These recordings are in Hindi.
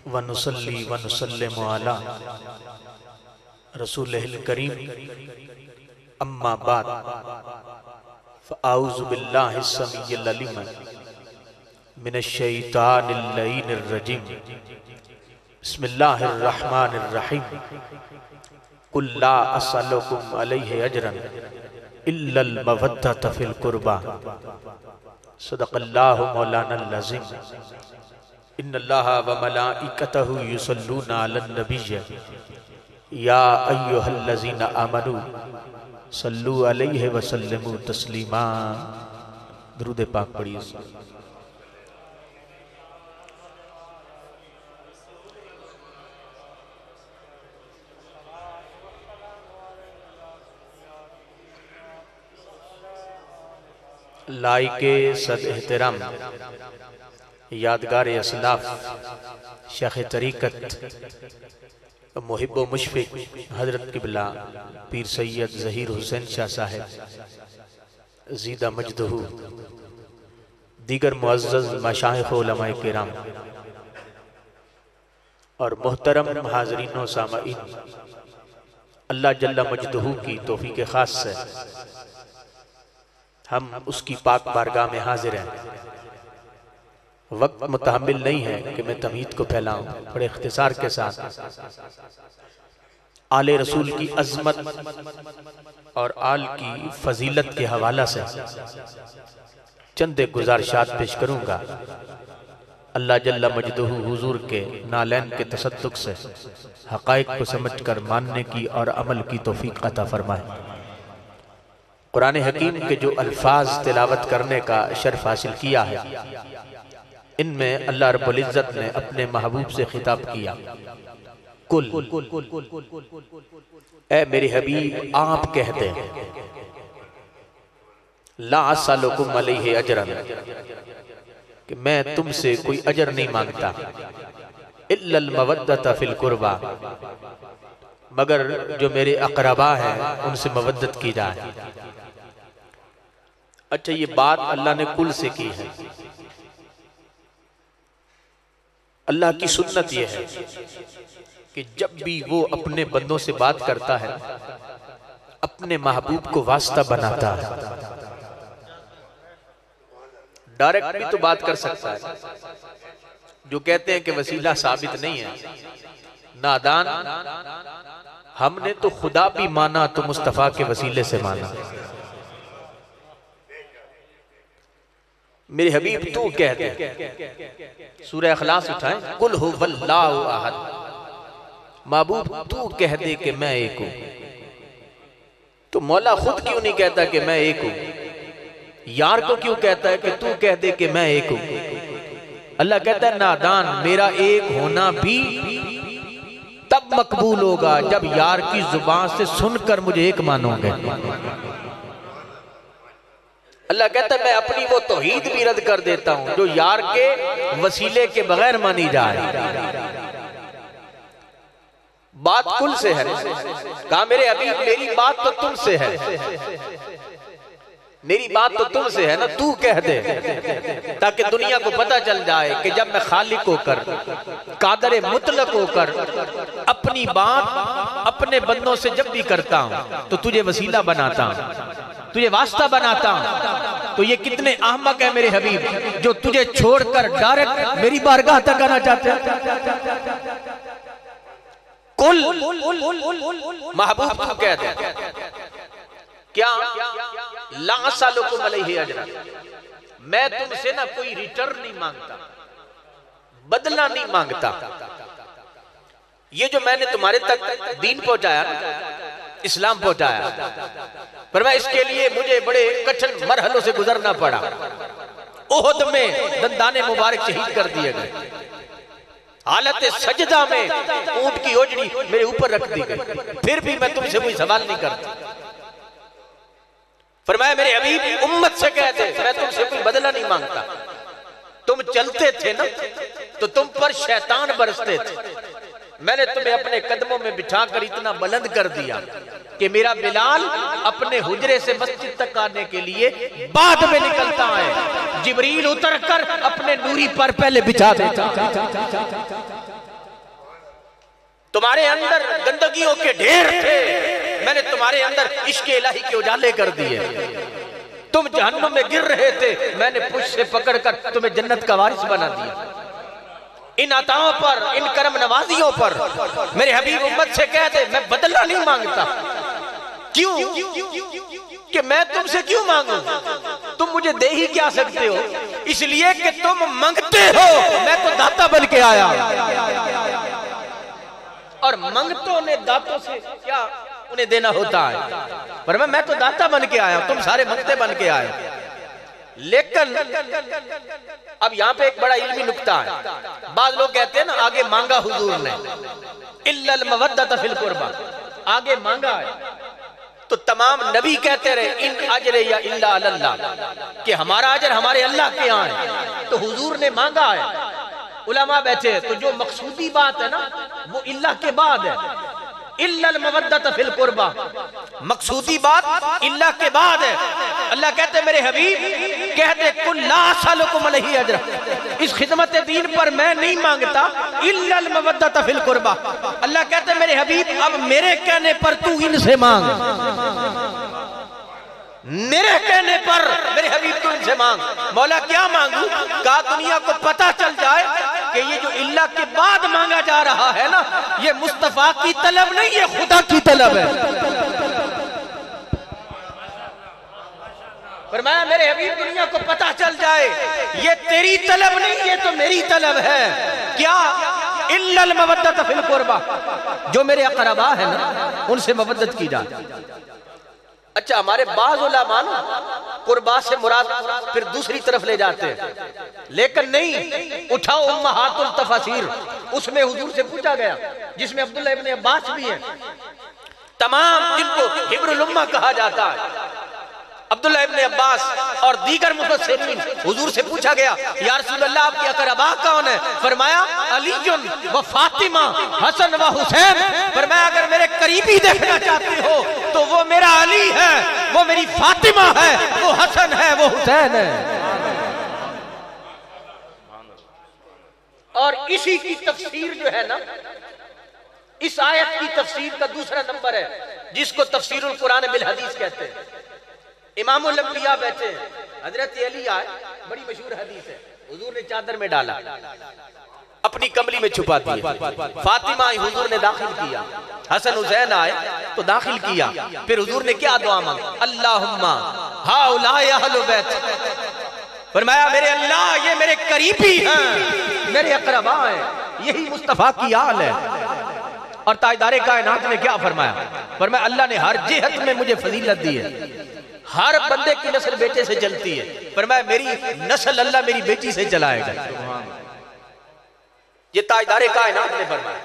व नुसल्ली व नुसल्लिमु अला रसूलिल करीम अम्मा बाद फ़अऊज़ु बिल्लाहिस समीइल अलीम मिनश शैतानिर लईनिर रजीम बिस्मिल्लाहिर रहमानिर रहीम कुल ला असअलुकुम अलैहि अजरन इल्लल मवद्दत फिल कुर्बा सदक़ल्लाहु मौलानल अज़ीम इन्नल्लाहा व मलाइकतहु युसल्लूना अलन नबिय्य या अय्युहल्लज़ीना आमनू सल्लु अलैहि व सल्लिमू तस्लीमा। दुरूद पाक पढ़िए। लाइके सद एहतराम यादगार असलाफ शेख तरीक़त मुहिब्बो मुशफ़िक़ हज़रत क़िबला पीर सैयद ज़हीर हुसैन शाह साहब ज़ीदा मजदहू दीगर मुअज़्ज़ज़ मशाइख़ व उलमाए किराम और मोहतरम हाज़रीन व सामईन, अल्लाह जल्ला मजदहू की तौफ़ीक़ ख़ास से हम उसकी पाक बारगाह में हाजिर हैं। वक्त मुतहम्मिल नहीं है कि मैं तमहीद को फैलाऊं। बड़े इख्तिसार के साथ आले रसूल की अज़मत और आल की फजीलत के हवाला से चंद गुज़ारिशात पेश करूंगा। अल्लाह जल्ला मजदहू हुजूर के नालैन के तसद्दुक़ से हक़ाइक़ को समझकर मानने की और अमल की तौफ़ीक़ अता फरमाए। कुरान हकीम के जो अल्फाज तिलावत करने का शर्फ हासिल किया है, इनमें अल्लाह रब्बुल इज़्ज़त ने अपने महबूब से खिताब किया, कुल ए मेरे हबीब आप कह दे, ला असअलुकुम अलैहि अजरन, कि मैं तुमसे कोई अजर नहीं मांगता, इल्लल मवद्दत फिल कुर्बा, मगर जो मेरे अक़रबा हैं उनसे मवद्दत की जाए। अच्छा, ये बात अल्लाह ने कुल से की है। अल्लाह की सुन्नत यह है कि जब भी वो अपने बंदों से बात करता है अपने महबूब को वास्ता बनाता है। डायरेक्ट भी तो बात कर सकता है। जो कहते हैं कि वसीला साबित नहीं है, नादान। हमने तो खुदा भी माना तो मुस्तफा के वसीले से माना। मेरे हबीब तू कह दे, सूरह इखलास उठाएं, कुल हुवल्लाहु अहद, महबूब तू कह दे कि मैं एक हूं। तो मौला खुद क्यों नहीं कहता कि मैं एक हूं? यार को क्यों कहता है कि तू कह दे कि मैं एक हूं? अल्लाह कहता है नादान, मेरा एक होना भी तब मकबूल होगा जब यार की जुबान से सुनकर मुझे एक मानोगे। अल्लाह कहता है मैं अपनी वो तौहीद भी रद्द कर देता हूं जो यार के वसीले के बगैर मानी जाए। बात कुल से है। कहा मेरे हबीब मेरी बात तो तुमसे है, मेरी बात तो तुमसे है ना, तू कह दे, ताकि दुनिया को पता चल जाए कि जब मैं खालिक होकर कादरे मुतलक होकर अपनी बात अपने बंदों से जब भी करता हूं तो तुझे वसीला बनाता हूं, तुझे वास्ता बनाता हूं। तो ये कितने अहमक है मेरे हबीब जो तुझे छोड़कर डायरेक्ट मेरी बारगाह तक आना चाहते हैं। कुल महबूब तू कह दे, क्या ला असअलुकुम अलैहि अजरन, मैं तुमसे ना कोई रिटर्न नहीं मांगता, बदला नहीं मांगता। ये जो मैंने तुम्हारे तक दीन पहुंचाया, इस्लाम पहुंचाया, पर मैं इसके लिए मुझे बड़े कठिन मरहलों से गुजरना पड़ा। ओहद में दंदाने मुबारक शहीद कर दिए गए, हालत सजदा में ऊंट की ओजड़ी मेरे ऊपर रख दी गई, फिर भी मैं तुमसे कोई सवाल नहीं करता। फरमाया मेरे हबीब उम्मत से कह दे मैं तुमसे कोई बदला नहीं मांगता। तुम चलते थे ना तो तुम पर शैतान बरसते थे, मैंने तुम्हें अपने कदमों में बिठाकर इतना बुलंद कर दिया कि मेरा बिलाल अपने हुजरे से मस्जिद तक आने के लिए बाद में निकलता है, जिब्रील उतरकर अपने नूरी पर पहले बिछा देता। तुम्हारे अंदर गंदगियों के ढेर थे, मैंने तुम्हारे अंदर इश्क इलाही के उजाले कर दिए। तुम जहन्नुम में गिर रहे थे, मैंने पुश से पकड़कर तुम्हें जन्नत का वारिस बना दिया। इन अताओं पर, इन करम नवाजियों पर मेरे हबीब उम्मत से कह दे, मैं बदला नहीं मांगता। क्यों? कि मैं तुमसे क्यों मांगू? तुम मुझे दे ही क्या सकते हो? इसलिए कि तुम मांगते हो, मैं तो दाता बन के आया। और मंगतों ने दातों से क्या उन्हें देना होता है, पर मैं तो दाता बन के आया, तुम सारे मंगते बन के आए। लेकिन अब यहाँ पे एक बड़ा इल्मी नुक्ता है। बाद लोग कहते हैं ना, आगे मांगा हुजूर ने, इल्लल मवद्दत फिल कुर्बा, आगे मांगा है। तो तमाम नबी कहते रहे इन अजर या इल्ला अल्लाह, कि हमारा अजर हमारे अल्लाह के यहाँ है। तो हुजूर ने मांगा है, उलमा बैठे, तो जो मकसूदी बात है ना वो इल्लाह के बाद है। इल्लल मवद्दत फिल कुर्बा, मकसूदी बात इल्लाह के बाद है। अल्लाह कहते मेरे हबीब कहते कुल ला असलुकुम अलैहि अजरा, इस खिदमत दीन पर मैं नहीं मांगता, इल्लल मवद्दत फिल कुर्बा। अल्लाह कहते मेरे हबीब अब मेरे कहने पर तू इनसे मांग, मेरे कहने पर मेरे हबीब तू इनसे मांग। मौला क्या मांगू? कहा दुनिया को पता चल जाए कि ये जो इल्लाह के बाद मांगा जा रहा है ना, ये मुस्तफा की तलब नहीं, ये खुदा की तलब है। फरमाया मेरे हबीब दुनिया को पता चल जाए ये तेरी तलब नहीं, ये तो मेरी तलब है। क्या? इल्लल मवद्दत फिल कुर्बा, जो मेरे अक़रबा है ना उनसे मवद्दत की जाए। अच्छा, हमारे बाज़ उलमा कुर्बा से मुराद फिर दूसरी तरफ ले जाते हैं, लेकिन नहीं। उठाओ उम्महातुल तफासीर, उसमें हुजूर से पूछा गया, जिसमें अब्दुल्लाह इब्न अब्बास भी हैं, तमाम जिनको हिब्रुल उम्मा कहा जाता है, अब्दुल्लाह इब्न अब्बास और दीगर मुफस्सिरीन, हुजूर से पूछा गया या रसूलल्लाह आपके अक़रबा कौन है? फरमाया अलीजुन व फातिमा, हसन व हुसैन। फरमाया अगर मेरे करीबी देखना चाहते हो तो वो मेरा अली है, वो मेरी फातिमा है, वो हसन है, वो हुसैन है। और इसी की तफसीर जो है ना, इस आयत की तफसीर का दूसरा नंबर है, जिसको तफसीरुल कुरान बिल हदीस कहते हैं। इमामुल अंबिया बैठे, हजरत अली आए, बड़ी मशहूर हदीस है, हुजूर ने चादर में डाला, अपनी कमली में छुपा दिया। फातिमा आई, हुजूर ने दाखिल किया। हसन हुसैन आए तो दाखिल किया। फिर हुजूर ने क्या दुआ मांगी? अल्लाहुम्मा हाउलाए अहलु बैत, फरमाया मेरे अल्लाह ये मेरे करीबी हैं, मेरे अक़रबा हैं, यही मुस्तफा की आल है। और ताजदारे कायनात ने क्या फरमाया? फरमाया अल्लाह ने हर जिहत में मुझे फजीलत दी है, हर बंदे की नस्ल बेटे से चलती है। फरमाया मेरी नस्ल अल्लाह मेरी बेटी से चलाएगा। ये ताजदारे कायनात ने फरमाया।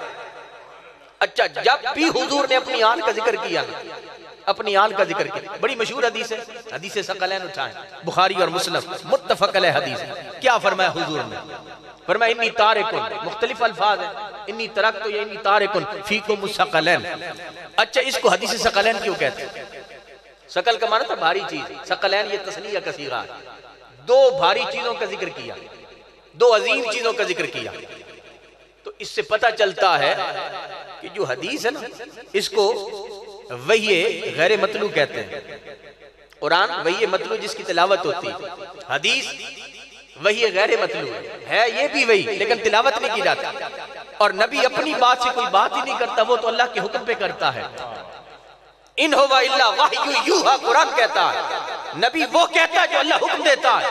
अच्छा, जब भी हुजूर ने अपनी आल का जिक्र किया ना, अपनी आल का जिक्र किया, बड़ी मशहूर हदीस है, हदीस सकलैन उठाएं, बुखारी और मुस्लिम मुत्तफक अलैह हदीस है। क्या फरमाया हुजूर ने? फरमाया इन्नी तारिकुन, मुख्तलिफ अल्फाज है, इन्नी तरक्तु या इन्नी तारिकुन फीकुम सकलैन। अच्छा, इसको हदीस सकलैन क्यों कहते हैं? सकल का माना था भारी चीज, सकलैन ये तस्नीया का सीगा है। दो भारी चीजों का जिक्र किया, दो अजीम चीजों का जिक्र किया। तो इससे पता चलता है कि जो हदीस है ना, इसको वही गैर मतलू कहते हैं। कुरान वही मतलू जिसकी तिलावत होती है, हदीस वही गैर मतलू है, ये भी वही, लेकिन तिलावत नहीं की जाती। और नबी अपनी बात से कोई बात ही नहीं करता, वो तो अल्लाह के हुक्म पे करता है। इन हुवा इल्ला वहयु यूहा, कुरान कहता है। नबी वो कहता है जो अल्लाह हुक्म देता है।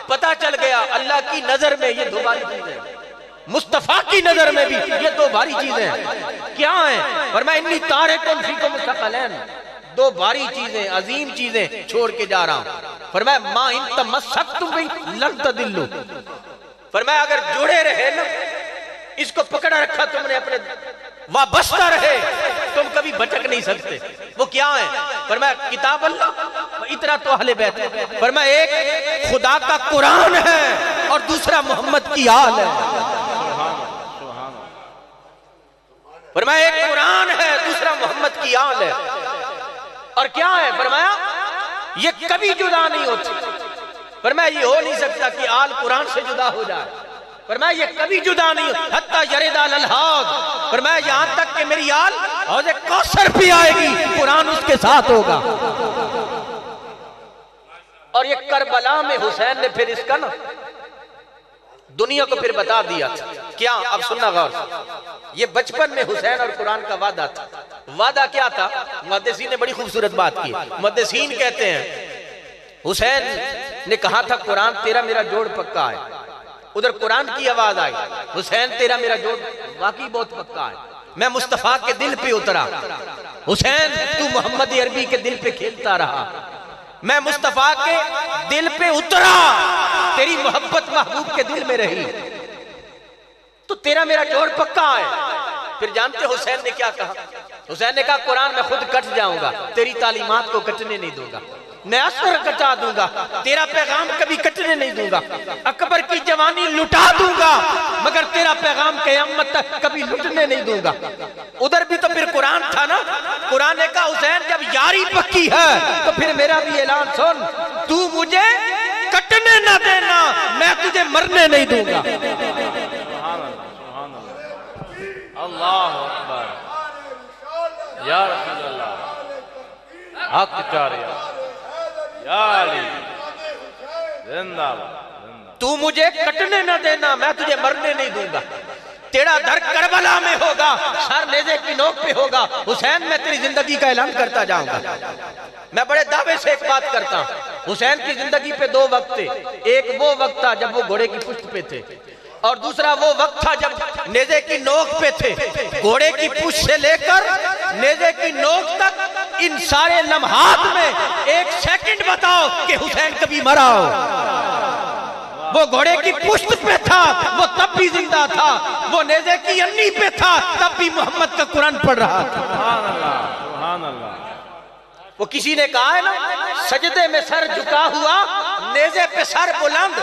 पता चल गया अल्लाह की नजर में ये दो भारी चीजें, मुस्तफा की नजर में भी ये दो भारी चीजें क्या हैं? फरमाया इन्नी तारिकुन फीकुम सकलैन, दो भारी चीजें, अजीम चीजें छोड़ के जा रहा हूं। फरमाया मा इन तमस्सक्तुम बिही लन तदिल्लु, फरमाया अगर जुड़े रहे ना, इसको पकड़ा रखा तुमने, अपने वाबस्ता रहे, तुम कभी भटक नहीं सकते। वो क्या है? फरमाया किताब अल्लाह इतना तो अहले बैत है। फरमाया एक खुदा का कुरान है और दूसरा मोहम्मद की आल है। फरमाया एक कुरान है, दूसरा मोहम्मद की आल है। और क्या है? फरमाया ये कभी जुदा नहीं होती। फरमाया ये हो नहीं सकता कि आल कुरान से जुदा हो जाए। फरमाया ये कभी जुदा नहीं हो, हत्ता यरिदा अल हौद, और मैं यहां तक कि मेरी आल हौज़े कौसर भी आएगी, कुरान उसके साथ होगा। और ये करबला में हुसैन ने फिर इसका ना दुनिया को फिर बता दिया था। क्या? अब सुनना गौर से। ये बचपन में हुसैन और कुरान का वादा था। वादा क्या था? मुहद्दिसीन ने बड़ी खूबसूरत बात की। मुहद्दिसीन कहते हैं हुसैन ने कहा था कुरान तेरा मेरा जोड़ पक्का है। उधर कुरान की आवाज आई, हुसैन तेरा मेरा जोड़ वाकई बहुत पक्का है। मैं मुस्तफा के दिल पे उतरा, हुसैन तू मोहम्मद अरबी के दिल पे खेलता रहा। मैं मुस्तफा के दिल पे उतरा, तेरी मोहब्बत महबूब के दिल में रही, तो तेरा मेरा जोड़ पक्का है। फिर जानते हुसैन ने क्या कहा? हुसैन ने कहा कुरान मैं खुद कट जाऊंगा, तेरी तालीमात को कटने नहीं दूंगा, मैं असर कटा दूंगा, तेरा पैगाम कभी कटने नहीं दूंगा। अकबर की जवानी लुटा दूंगा मगर तेरा पैगाम क़यामत तक कभी लुटने नहीं दूंगा। उधर भी तो फिर कुरान था ना। कुरान ने कहा हुसैन जब यारी पक्की है तो फिर मेरा भी ऐलान सुन, तू मुझे कटने ना देना, मैं तुझे मरने नहीं दूंगा। अल्लाह अकबर या रसूल अल्लाह, हक चारिया या अली जिंदाबाद। तू मुझे कटने न देना, मैं तुझे मरने नहीं दूंगा। तेरा दर करबला में होगा, सर नेज़े की नोक पे होगा। हुसैन मैं तेरी जिंदगी का ऐलान करता जाऊंगा। मैं बड़े दावे से एक बात करता हूं, हुसैन की जिंदगी पे दो वक्त थे। एक वो वक्त था जब वो घोड़े की पुष्ट पे थे, और दूसरा वो वक्त था जब नेज़े की नोक पे थे। घोड़े की पुष्ट से लेकर नेज़े की नोक तक इन सारे लम्हात में एक सेकंड बताओ कि हुसैन कभी मरा हो। वो घोड़े की पुष्ट पे था, वो तब भी जिंदा था। वो नेज़े की अन्नी पे था, तब भी मोहम्मद का कुरान पढ़ रहा था। सुभान अल्लाह, सुभान अल्लाह। वो किसी ने कहा है ना, सजदे में सर झुका हुआ, नेज़े पे सर बुलंद।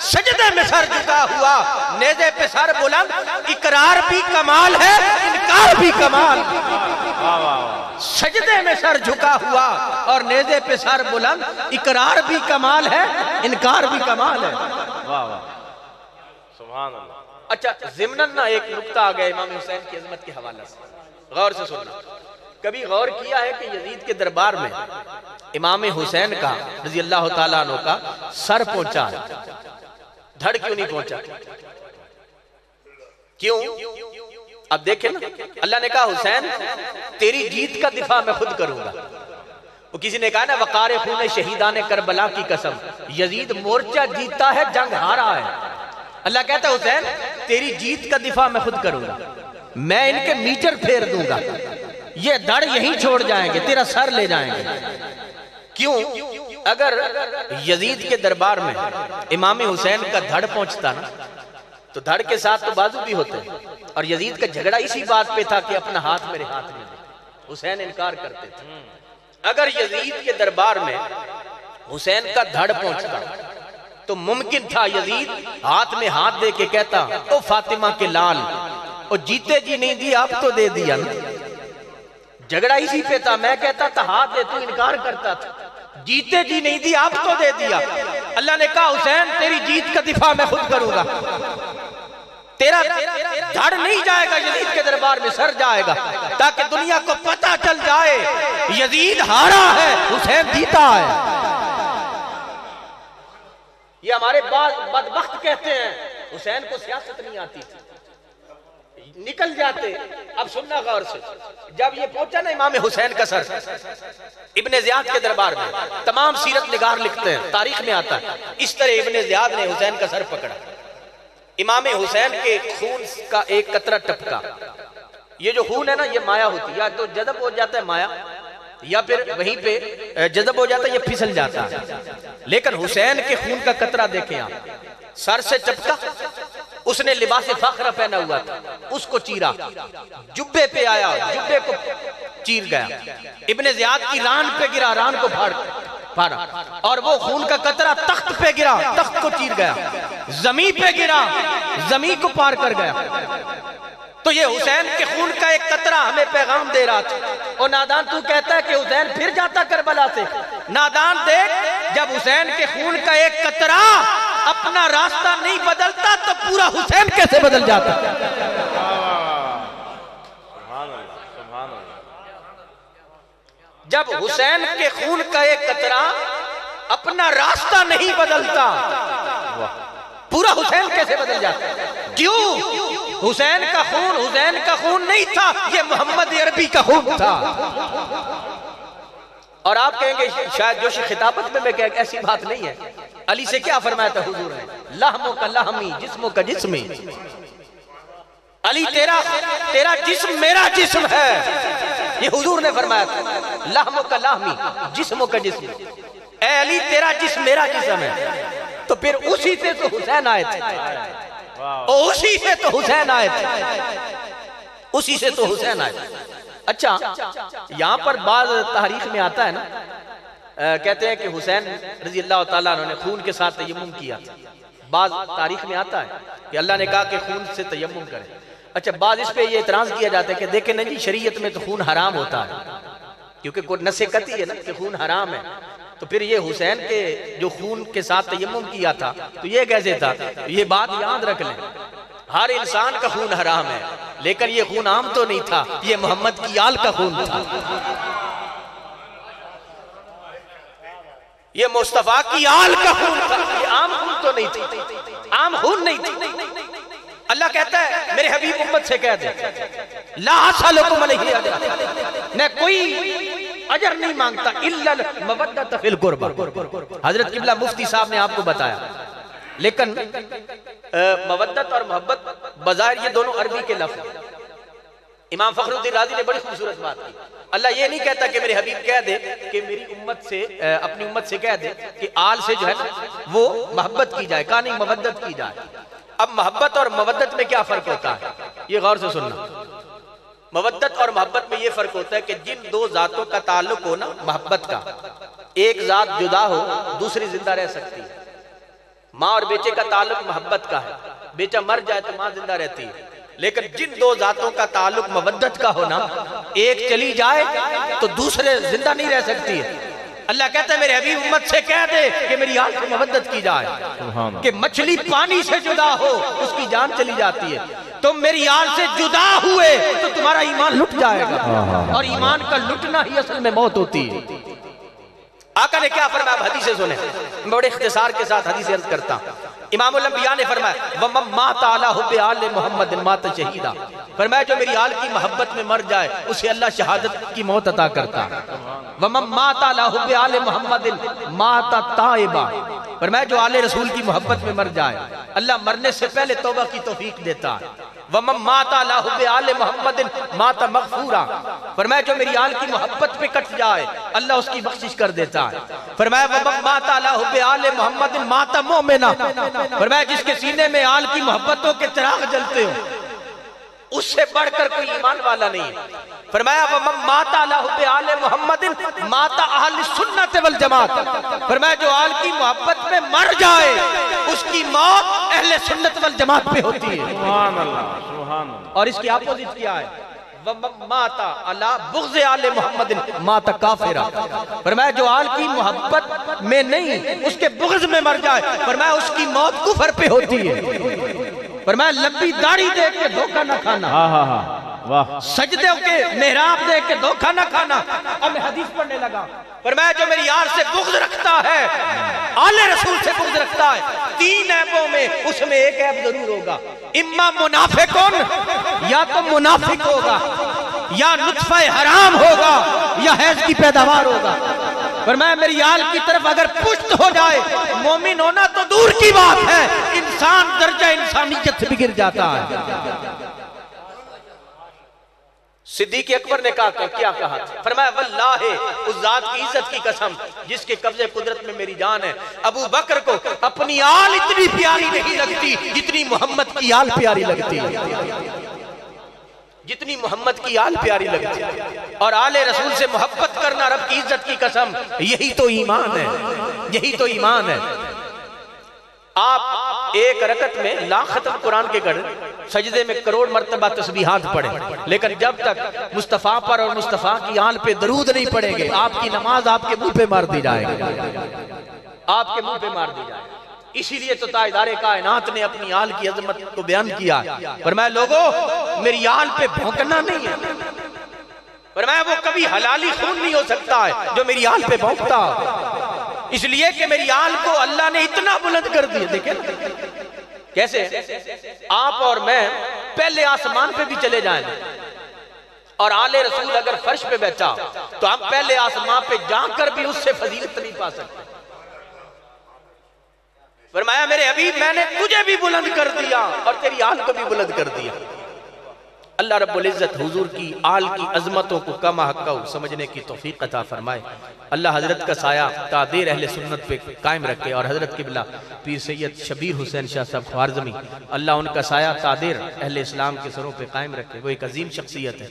सजदे में सर झुका हुआ, नेज़े पे सर बुलंद। इकरार भी कमाल है, इनकार भी कमाल। सजदे में सर झुका हुआ और नेज़े पे सर बुलंद, इकरार भी कमाल है, इनकार भी कमाल है। वाह वाह, सुभान अल्लाह। अच्छा, ज़िम्नन ना एक नुक्ता आ गया इमाम हुसैन की अज़मत के हवाले से, गौर से सुनना। कभी गौर किया है कि यजीद के दरबार में इमाम हुसैन का रज़ी अल्लाह ताला अन्हु का सर पहुंचा, धड़ क्यों नहीं पहुंचा? क्यों? अब देखें ना, अल्लाह ने कहा हुसैन तेरी जीत का दिफा मैं खुद करूंगा। वो किसी ने कहा ना, वक़ार खून शहीदान करबला की कसम, यजीद मोर्चा जीतता है, जंग हारा है। अल्लाह कहता है हुसैन तेरी जीत का दिफा मैं खुद करूंगा, मैं इनके मीटर फेर दूंगा, ये धड़ यहीं छोड़ जाएंगे, तेरा सर ले जाएंगे। क्यों? अगर यजीद के दरबार में इमाम हुसैन का धड़ पहुंचता ना, तो धड़ के साथ तो बाजू भी होते, और यजीद का झगड़ा इसी बात पे था कि अपना हाथ मेरे हाथ में दे। हुसैन इनकार करते थे। अगर यजीद के दरबार में हुसैन का धड़ पहुंचता तो मुमकिन था यजीद हाथ में हाथ दे के कहता, ओ फातिमा के लाल, और जीते जी नहीं दिया, अब तो दे दिया ना। झगड़ा इसी पे था। मैं कहता था हाथ दे, तू इनकार करता था। जीते जी नहीं दिया, अब तो दे दिया। अल्लाह ने कहा हुसैन तेरी जीत का दिफा मैं खुद करूंगा, तेरा धड़ नहीं जाएगा यजीद के दरबार में, सर जाएगा, ताकि दुनिया को पता चल जाए यजीद हारा है, हुसैन जीता है। ये हमारे बदबख्त कहते हैं हुसैन को सियासत नहीं आती थी, निकल जाते। अब सुनना गौर से, जब ये पहुंचा ना इमाम हुसैन का सर इब्ने ज़ियाद के दरबार में, तमाम सीरत निगार लिखते हैं, तारीख में आता है इस तरह इब्ने ज़ियाद ने हुसैन का सर पकड़ा, इमाम हुसैन के खून का एक कतरा टपका। ये जो खून है ना, ये माया होती है, या तो जज़ब हो जाता है माया, या फिर वहीं पे जज़ब हो जाता है, ये फिसल जाता है। लेकिन हुसैन के खून का कतरा देखें आप, सर से टपका। उसने लिबास फख्र पहना हुआ था, उसको चीरा, जुब्बे पे आया, जुब्बे को चीर गया। इब्ने ज़ियाद की रान पे गिरा, रान को फाड़ा, और वो खून का कतरा तख्त पे गिरा, तख्त को चीर गया। जमीन पे गिरा, जमीन को पार कर गया। तो ये हुसैन के खून का एक कतरा हमें पैगाम दे रहा था। और नादान तू कहता है कि हुसैन फिर जाता करबला से। नादान देख, जब हुसैन के खून का एक कतरा अपना रास्ता नहीं बदलता तो पूरा हुसैन कैसे बदल जाता। जब हुसैन के खून का एक कतरा अपना रास्ता नहीं बदलता, पूरा हुसैन कैसे बदल जाता? क्यों? हुसैन का खून नहीं था, ये मोहम्मद अरबी का खून था। और आप कहेंगे शायद जोश खिताबत में मैं कह, ऐसी बात नहीं है। अली से क्या फरमाया था हुजूर ने? लहमो का लहमी जिस्मों का जिस्मी। अली तेरा जिस्म मेरा जिस्म है, ये हुजूर ने फरमाया था। लहमो का लहमी जिस्मों का जिस्म। ए अली तेरा जिस्म मेरा जिस्म है। तो फिर उसी से तो हुसैन आए थे, उसी से तो हुसैन आए थे, उसी से तो हुसैन आए थे। अच्छा, यहाँ पर बाज तारीख में आता है ना, कहते हैं कि हुसैन रजी अल्लाह ताला अन्हु ने खून के साथ तयम्मुम किया। बाज तारीख में आता है कि अल्लाह ने कहा कि खून से तयम्मुम करें। अच्छा, बाज इस पे ये इतराज किया जाता है कि देखें नहीं जी, शरीयत में तो खून हराम होता है, क्योंकि कोई नसेकती है ना कि खून हराम है। तो फिर ये हुसैन के जो खून के साथ तयम्मुम किया था तो ये कैसे था? ये बात याद रख लें, हर इंसान का खून हराम है, लेकिन ये खून आम तो नहीं था, ये मोहम्मद की आल का खून था, ये मुस्तफा की आल का खून था, ये आम खून तो नहीं था, आम खून नहीं थी। अल्लाह कहता है मेरे हबीब उम्मत से कह दे ला असलुकुम अलैहि अजर, मैं कोई अजर नहीं मांगता इल्ला मवद्दत फिल कुर्बा। हजरत किबला मुफ्ती साहब ने आपको बताया, लेकिन मवद्दत और मोहब्बत बजाहिर ये दोनों अरबी के लफ्ज़ हैं। इमाम फखरुद्दीन राज़ी ने बड़ी खूबसूरत बात की। अल्लाह ये नहीं कहता कि मेरे हबीब कह दे कि मेरी उम्मत से, अपनी उम्मत से कह दे कि आल से जो है ना वो मोहब्बत की जाए, कहा नहीं मवद्दत की जाए। अब मोहब्बत और मवद्दत में क्या फर्क होता है, ये गौर से सुनना। मवद्दत और मोहब्बत में ये फर्क होता है कि जिन दो जातों का ताल्लुक हो ना मोहब्बत का, एक जात जुदा हो दूसरी जिंदा रह सकती है। माँ और बेटे का ताल्लुक मोहब्बत का है, बेटा मर जाए तो माँ जिंदा रहती है। लेकिन जिन दो जातों का ताल्लुक मवद्दत का हो ना, एक चली जाए तो दूसरे जिंदा नहीं रह सकती है। अल्लाह कहता है मेरे हबीब उम्मत से कह दे कि मेरी आल से मोहब्बत की जाए, कि मछली पानी से जुदा हो उसकी जान चली जाती है, तुम मेरी आल से जुदा हुए तो तुम्हारा ईमान लुट जाएगा, और ईमान का लुटना ही असल में मौत होती है। आका ने क्या फरमाया, आप हदीस सुने, मैं बड़े इख्तिसार के साथ हदीस अर्ज करता हूं। इमामुल अंबिया ने फरमाया वमम माता अला हुब्बे आले मोहम्मद माता शहीदा, फरमाया जो मेरी आल की मोहब्बत में मर जाए उसे अल्लाह शहादत की मौत अता करता है। वमम माता अला हुब्बे आले मोहम्मद माता ताइबा, फरमाया जो आले रसूल की मोहब्बत में मर जाए अल्लाह मरने से पहले तौबा की तौफीक देता है। वमम माता अला हुब्बे आले मोहम्मद माता मगफूरा, फरमाया जो मेरी आल की मोहब्बत पे कट जाए अल्लाह उसकी बख्शिश कर देता है। फरमाया वमम माता अला हुब्बे आले मोहम्मद माता मोमिना, फरमाया जिसके सीने में आल की मोहब्बतों के चिराग जलते हो उससे बढ़कर कोई ईमान वाला नहीं है। फरमाया वमम माता अला हुब्बे आले मोहम्मद माता अहले सुन्नत वल जमात, फरमाया जो आल की मोहब्बत में मर जाए उसकी मौत अहले सुन्नत वल जमात पे होती है। सुभान अल्लाह, सुभान अल्लाह। और इसकी अपोजिट क्या है, वमम माता अला बुग़्ज़ आले मोहम्मद माता काफिरा, फरमाया जो आल की मोहब्बत में नहीं उसके बुग़्ज़ में मर जाए फरमाया उसकी मौत कुफर पे होती है। फरमाया लंबी दाढ़ी देख के धोखा न खाना, वाह, सजदे के मेहराब देख के धोखा न खाना। अब मैं हदीस पढ़ने लगा, फरमाया जो मेरी यार से बुग़्ज़ रखता है, आले रसूल से बुग़्ज़ रखता है, 3 ऐबों में उसमें एक ऐब जरूर होगा, इम्मा मुनाफिकुन, या तो मुनाफिक होगा, या नुत्फ़ा हराम होगा, या हैज़ की पैदावार होगा। फरमाया मेरी याल की तरफ अगर पुष्ट हो जाए मोमिन होना तो दूर की बात है, इंसान दर्जा इंसानियत से बिगिर जाता है। सिद्दीक़ अकबर ने कहा क्या कहा, फरमाया वल्लाहि उस जात की इज्जत की कसम जिसके कब्जे कुदरत में मेरी जान है, अबू बकर को अपनी आल इतनी प्यारी नहीं लगती जितनी मोहम्मद की आल प्यारी लगती है, जितनी मोहम्मद की आल प्यारी लगती है। और आले रसूल से मोहब्बत करना रब की इज्जत की कसम, यही तो ईमान है, यही तो ईमान है। आप एक रकत में लाख खत्म कुरान के गढ़, सजदे में करोड़ मर्तबा तस्बीहात पढ़े, लेकिन जब तक मुस्तफ़ा पर और मुस्तफ़ा की आल पे दरूद नहीं पढ़ेंगे आपकी नमाज आपके मुंह पे मार दी जाएगी, आपके मुंह पे मार दी जाएगी। इसीलिए तो ताजदारे कायनात ने अपनी आल की अजमत को बयान किया, फरमाया लोगों मेरी आल पे भौंकना नहीं है, फरमाया वो कभी हलाली खून नहीं हो सकता है जो मेरी आल पे भौंकता, इसलिए कि मेरी आल को अल्लाह ने इतना बुलंद कर दिया। देखे कैसे आप और मैं पहले आसमान पे भी चले जाएं और आले रसूल अगर फर्श पे बैठा तो हम पहले आसमान पे जाकर भी उससे फजीलत नहीं पा सकते। फरमाया मेरे हबीब मैंने तुझे भी बुलंद कर दिया और तेरी आल को भी बुलंद कर दिया। अल्लाह रब्बुल इज्जत हुजूर की आल की अजमतों को कमा हक्का समझने की तौफीक अता फरमाए। अल्लाह हजरत का साया तादेर अहले सुन्नत पे कायम रखे और हजरत किबला पीर सैयद शबीर हुसैन शाह साहब ख्वारज़मी अल्लाह उनका साया तादेर अहले इस्लाम के सरों पे कायम रखे। वो एक अजीम शख्सियत है।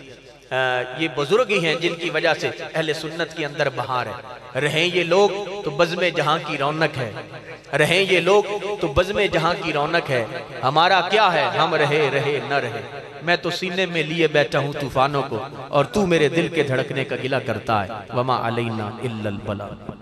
ये बुजुर्ग ही हैं जिनकी वजह से अहले सुन्नत के अंदर बहार है। रहें ये लोग तो बज़्म जहां की रौनक है, रहें ये लोग तो बज़्म जहां की रौनक है। हमारा क्या है हम रहे रहे न रहे, मैं तो सीने में लिए बैठा हूँ तूफानों को और तू मेरे दिल के धड़कने का गिला करता है। वमा अलैना इल्लल बलाग।